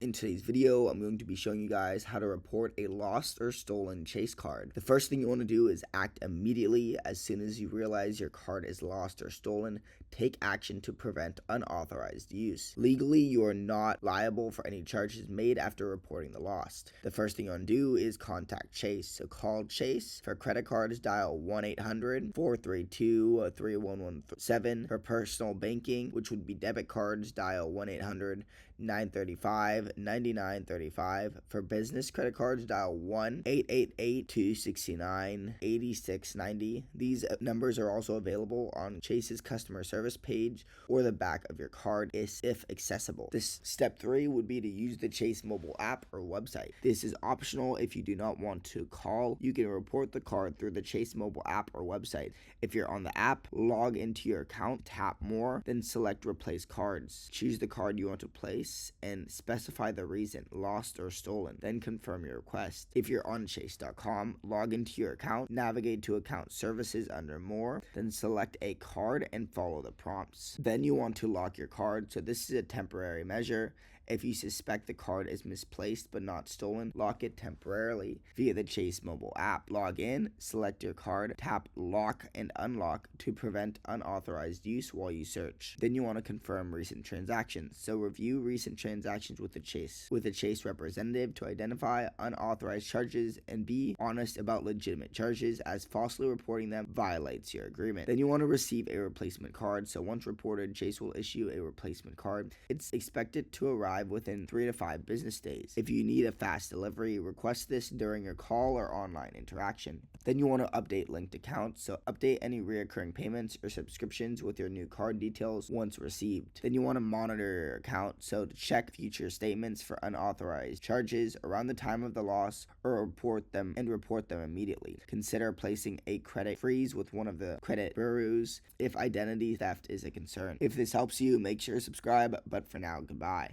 In today's video, I'm going to be showing you guys how to report a lost or stolen Chase card. The first thing you want to do is act immediately. As soon as you realize your card is lost or stolen, take action to prevent unauthorized use. Legally, you are not liable for any charges made after reporting the lost. The first thing you want to do is contact Chase. So call Chase. For credit cards, dial 1-800-432-3117. For personal banking, which would be debit cards, dial 1-800-935-9935. For business credit cards, dial 1-888-269-8690. These numbers are also available on Chase's customer service page or the back of your card if accessible. This step 3 would be to use the Chase mobile app or website. This is optional if you do not want to call. You can report the card through the Chase mobile app or website. If you're on the app, log into your account, tap more, then select replace cards. Choose the card you want to place and specify the reason, lost or stolen, then confirm your request. If you're on chase.com, log into your account, navigate to account services under more, then select a card and follow the prompts. Then you want to lock your card, so this is a temporary measure. If you suspect the card is misplaced but not stolen, lock it temporarily via the Chase mobile app. Log in, select your card, tap lock and unlock to prevent unauthorized use while you search. Then you want to confirm recent transactions. So review recent transactions with a Chase representative to identify unauthorized charges and be honest about legitimate charges, as falsely reporting them violates your agreement. Then you want to receive a replacement card. So once reported, Chase will issue a replacement card. It's expected to arrive within 3 to 5 business days. If you need a fast delivery, request this during your call or online interaction. Then you want to update linked accounts, so update any recurring payments or subscriptions with your new card details once received. Then you want to monitor your account, so to check future statements for unauthorized charges around the time of the loss or report them immediately. Consider placing a credit freeze with one of the credit bureaus if identity theft is a concern. If this helps you, make sure to subscribe, but for now, goodbye.